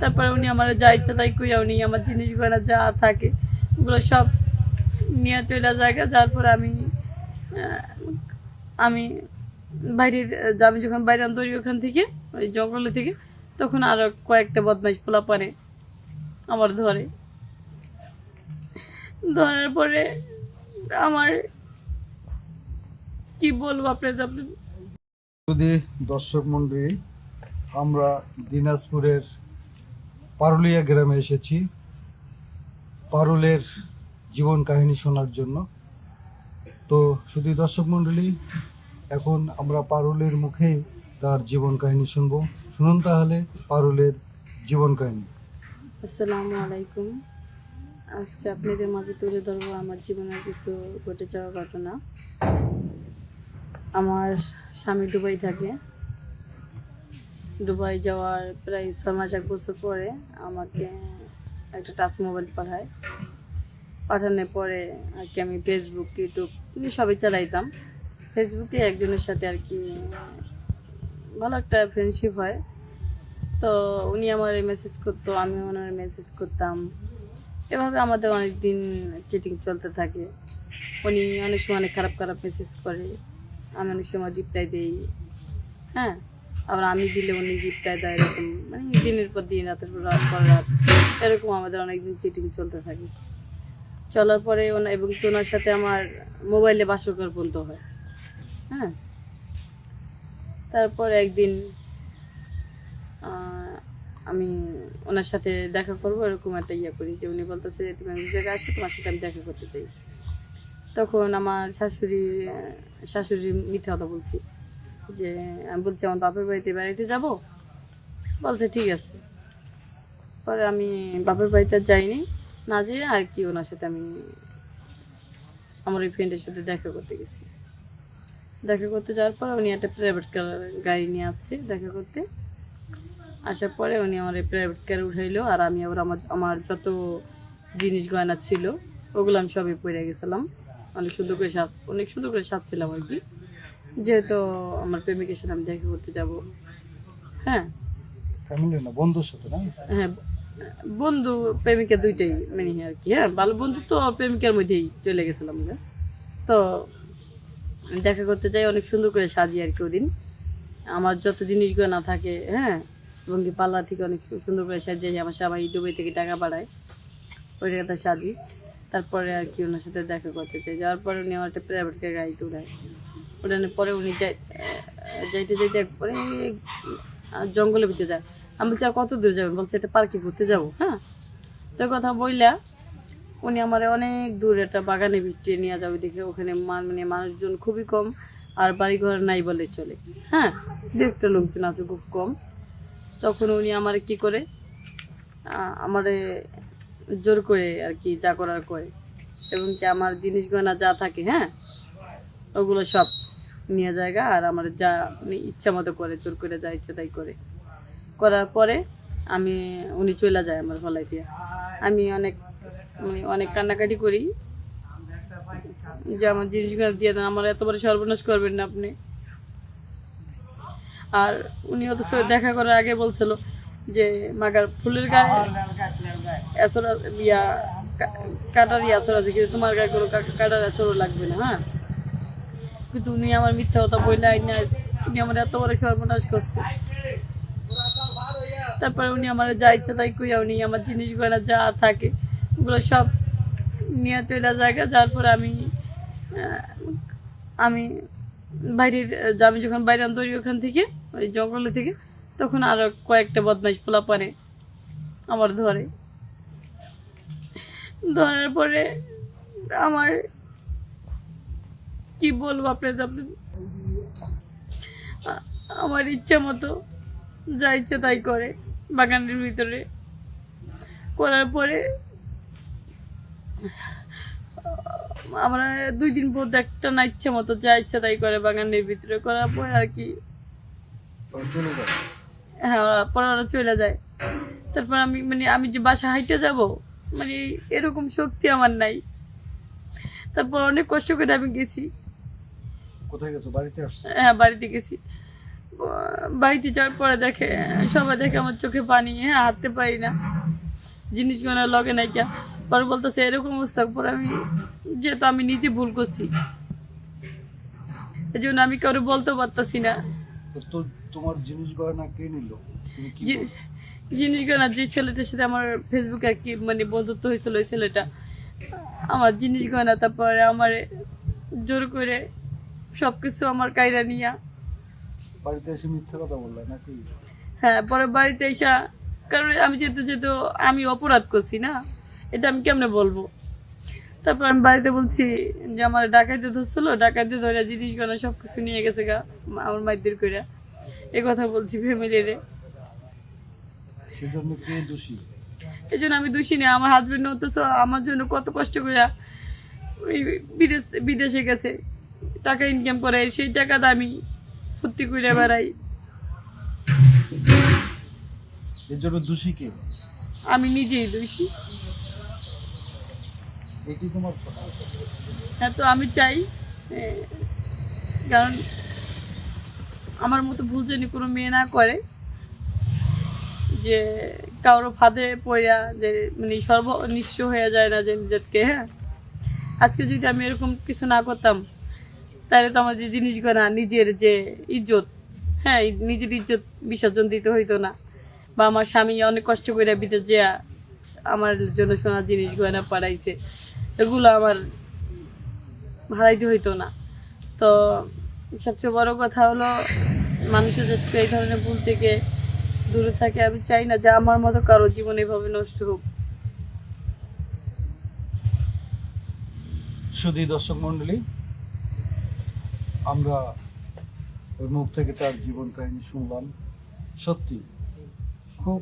তারপরে উনি আমার যা ইচ্ছা তাই কইয়া উনি আমার জিনিস গয়না যা থাকে ওগুলো সব নিয়ে চলে জায়গা। যার পরে আহ, আমি বাইরের আমি যখন বাইরে আন্তরি ওখান থেকে ওই জঙ্গলে থেকে, তখন আরো কয়েকটা বদমাইশ পোলা পানে আমার ধরার পরে আমার কি বলবো আপনাদের। যদি দর্শক মন্ডলী, আমরা দিনাজপুরের পারুলিয়া গ্রামে এসেছি পারুলের জীবন কাহিনী শোনার জন্য। তো শুধু দর্শক মন্ডলী, এখন আমরা পারুলের মুখে তার জীবন কাহিনী শুনবো। শুনুন তাহলে পারুলের জীবন কাহিনী। আসসালামু আলাইকুম। আজকে আপনাদের মাঝে তুলে ধরবো আমার জীবনের কিছু ঘটে যাওয়া ঘটনা। আমার স্বামী দুবাই থাকে। দুবাই যাওয়ার প্রায় 6 মাস 1 বছর পরে আমাকে একটা টাচ মোবাইল পাঠানোর পরে আর কি আমি ফেসবুক ইউটিউব সবই চালাইতাম। ফেসবুকে একজনের সাথে আর কি ভালো একটা ফ্রেন্ডশিপ হয়। তো উনি আমার মেসেজ করতো, আমি ওনার মেসেজ করতাম। এভাবে আমাদের অনেক দিন চিটিং চলতে থাকে। উনি অনেক সময় অনেক খারাপ খারাপ মেসেজ করে, আমি অনেক সময় রিপ্লাই দিই। হ্যাঁ, আবার আমি দিলে উনি রিপ্লাই দেয়, এরকম মানে দিনের পর দিন, রাতের পর রাত এরকম আমাদের অনেকদিন চিটিং চলতে থাকে। চলার পরে এবং ওনার সাথে আমার মোবাইলে বাসরঘর বন্ধ হয়। হ্যাঁ, তারপর একদিন আমি ওনার সাথে দেখা করবো এরকম একটা করি, যে উনি বলতেছে যে তুমি এক জায়গায় আসো, তোমার সাথে আমি দেখা করতে চাই। তখন আমার শাশুড়ি মিথ্যা কথা বলছি, যে আমি বলছি আমার বাপের বাড়িতে বেড়াইতে যাব। বলছে ঠিক আছে। পরে আমি বাপের বাড়িতে যাইনি, না যেয়ে আর কি ওনার সাথে আমি আমার ওই ফ্রেন্ডের সাথে দেখা করতে গেছি। দেখা করতে যাওয়ার পর উনি একটা প্রাইভেট গাড়ি নিয়ে আসছে দেখা করতে। আসার পরে উনি আমার প্রাইভেট কারে উঠাইলো, আর আমি আবার আমার যত জিনিস গয়না ছিল ওগুলো আমি সবই পরে গেছিলাম। অনেক সুন্দর করে সাজছিলাম আর কি, যেহেতু আমার প্রেমিকের সাথে আমি দেখা করতে যাব। হ্যাঁ, ফ্যামিলি না, বন্ধুর সাথে না? হ্যাঁ, বন্ধু প্রেমিকা দুইটাই মানে আর কি। হ্যাঁ, ভালো বন্ধু তো প্রেমিকার মধ্যেই চলে গেছিলাম। তো দেখা করতে যাই, অনেক সুন্দর করে সাজি আর কি। ওদিন আমার যত জিনিস গয়না থাকে, হ্যাঁ, এবং কি পাল্লা থেকে অনেক সুন্দর করে সাজিয়ে আমার সবাই দুবাই থেকে টাকা পাঠায়, ওই টাকাটা সাজি। তারপরে আর কি ওনার সাথে দেখা করতে চাই। যাওয়ার পরে উনি আমার একটা প্রাইভেট গাড়িতে উঠানোর পরে উনি যাইতে একবারে জঙ্গলের ভিতরে যায়। আমি বলছি আর কত দূর যাবেন? বলছে এটা পার্কে ঘুরতে যাবো। হ্যাঁ, তো কথা বললা উনি আমার অনেক দূর একটা বাগানে ভিতরে নিয়ে যাবে দেখে। ওখানে মানে মানুষজন খুবই কম, আর বাড়িঘর নাই বলে চলে। হ্যাঁ, দু একটা লোকজন আছে খুব কম। তখন উনি আমার কি করে, আমারে জোর করে আর কি যা করার করে, এবং কি আমার জিনিস গয়না যা থাকে, হ্যাঁ, ওগুলো সব নিয়ে জায়গা। আর আমার যা ইচ্ছা মতো করে, জোর করে যা ইচ্ছা তাই করার পরে উনি চলে যায় আমার গলায় দিয়ে। আমি অনেক কান্নাকাটি করি যে আমার জিনিসগুলো দিয়ে দেন, আমার এত বড় সর্বনাশ করবেন না আপনি। আর উনি অথচ দেখা করার আগে বলছিল যে মাগার ফুলের গায়ে এছড়া ইয়া কাটার এছর আছে, কিন্তু তোমার গায়ে কোনো কাটার এছরও লাগবে না। হ্যাঁ, কিন্তু উনি আমার মিথ্যা কথা বললে আইনা উনি আমার এত বড় সর্বনাশ করছে। তারপরে উনি আমার যা ইচ্ছা তাই কইয়া উনি আমার জিনিস গয়না যা থাকে ওগুলো সব নিয়ে চলে জায়গা। যার পরে আমি বাইরের আমি যখন বাইরে আন্তরি ওখান থেকে ওই জঙ্গলে থেকে, তখন আরো কয়েকটা বদমাইশ পোলা পানে আমার ধরার পরে আমার কি বলবো আপনাদের। আমার ইচ্ছা মতো যা ইচ্ছা তাই করে বাগানের ভিতরে। করার পরে আমরা 2 দিন পর একটা না ইচ্ছা মতো যা ইচ্ছা তাই করে বাগানের ভিতরে। করার পরে আর কি, হ্যাঁ, পরে ওরা চলে যায়। তারপর আমি যে বাসা হাইটে যাব, মানে এরকম শক্তি আমার নাই। তারপর অনেক কষ্ট করে আমি গেছি। কোথায় গেছো? বাড়িতে আসছো? হ্যাঁ, বাড়িতে গেছি। বাড়িতে যাওয়ার পরে দেখে সবাই দেখে আমার চোখে পানি, হ্যাঁ হাঁটতে পারি না, জিনিসগুলো লগে নাইকা। পরে বলতেছে এরকম অবস্থা। পরে আমি যেহেতু আমি নিজে ভুল করছি, এই জন্য আমি কারো বলতে পারতাছি না। তো তোমার জিনিস গয়না কে নিল, তুমি কি জি- জিনিসগুলো যে ছেলেটার সাথে আমার ফেসবুকে আর কি মানে বন্ধুত্ব হয়েছিল, ওই ছেলেটা আমার জিনিস গয়না, তারপরে আমার জোর করে সবকিছু আমার কায়রা নিয়া। বাড়িতে এসে মিথ্যা কথা বললা নাকি? হ্যাঁ, পরে বাড়িতে এসা, কারণ আমি যেহেতু আমি অপরাধ করছি না, এটা আমি কেমনে বলবো। তারপর আমি বাড়িতে বলছি যে আমার ডাকাইতে ধরছিল, ডাকাইতে ধরে জিনিস গয়না সবকিছু নিয়ে গেছে গা আমার মাইদের কইরা, এই কথা বলছি ফ্যামিলিরে। সেজন্য কে দোষী? এই জন্য আমি দোষী নেই। আমার হাজবেন্ড অথচ আমার জন্য কত কষ্ট করে ওই বিদেশে গেছে, টাকা ইনকাম করে, সেই টাকাটা আমি ফুর্তি করে বেড়াই। এর জন্য দোষী কে? আমি নিজেই দোষী। এটি তোমার কথা। হ্যাঁ, তো আমি চাই এ, কারণ আমার মতো ভুল যেন কোনো মেয়ে না করে, যে কারো ফাঁদে পড়া যে মানে নিঃস্ব হয়ে যায় না যে নিজেকে। হ্যাঁ, আজকে যদি আমি এরকম কিছু না করতাম, তাহলে তো আমার যে জিনিসগুলো, নিজের যে ইজ্জত, হ্যাঁ নিজের ইজ্জত বিসর্জন দিতে হইতো না, বা আমার স্বামী অনেক কষ্ট করে বিদেশ যে আমার জন্য সোনার জিনিস গয়না পাঠাইছে, এগুলো আমার হারাইতে হইতো না। তো সবচেয়ে বড় কথা হলো মানুষের যাতে এই ধরনের ভুল থেকে দূরে থাকে। আমি চাই না যে আমার মতো কারো জীবন এভাবে নষ্ট হোক। শুধু দর্শক মন্ডলী, আমরা ওর মুখ থেকে তার জীবন কাহিনী শুনলাম। সত্যি খুব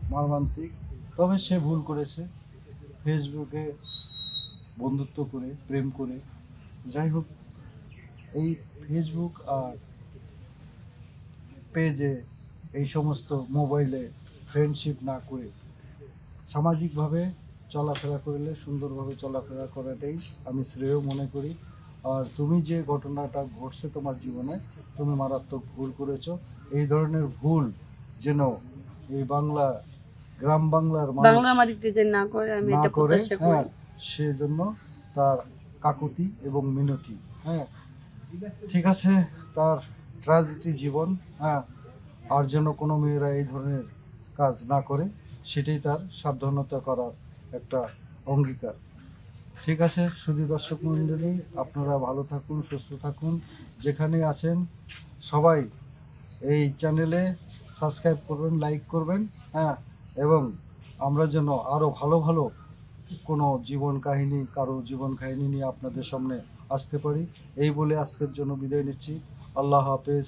মর্মান্তিক। তবে সে ভুল করেছে, ফেসবুকে বন্ধুত্ব করে, প্রেম করে। যাই হোক, এই ফেসবুক আর পেজে, এই সমস্ত মোবাইলে ফ্রেন্ডশিপ না করে সামাজিকভাবে চলাফেরা করলে, সুন্দরভাবে চলাফেরা করাটাই আমি শ্রেয় মনে করি। আর তুমি যে ঘটনাটা ঘটছে তোমার জীবনে, তুমি মারাত্মক ভুল করেছো। এই ধরনের ভুল যেন এই বাংলা, গ্রাম বাংলার বাংলা মানুষ মাটিতে যে না করে, আমি না এটা করে, প্রত্যাশা হ্যাঁ, করি। সেজন্য তার কাকুতি এবং মিনতি। হ্যাঁ, ঠিক আছে, তার ট্র্যাজেডি জীবন। হ্যাঁ, আর যেন কোনো মেয়েরা এই ধরনের কাজ না করে, সেটাই তার সাবধানতা করার একটা অঙ্গীকার। ঠিক আছে, শুধু দর্শক মণ্ডলী, আপনারা ভালো থাকুন, সুস্থ থাকুন, যেখানে আছেন সবাই এই চ্যানেলে সাবস্ক্রাইব করবেন, লাইক করবেন। হ্যাঁ, এবং আমরা যেন আরও ভালো ভালো কোনো জীবন কাহিনী, কারো জীবন কাহিনী নিয়ে আপনাদের সামনে আসতে পারি, এই বলে আজকের জন্য বিদায় নিচ্ছি। আল্লাহ হাফেজ।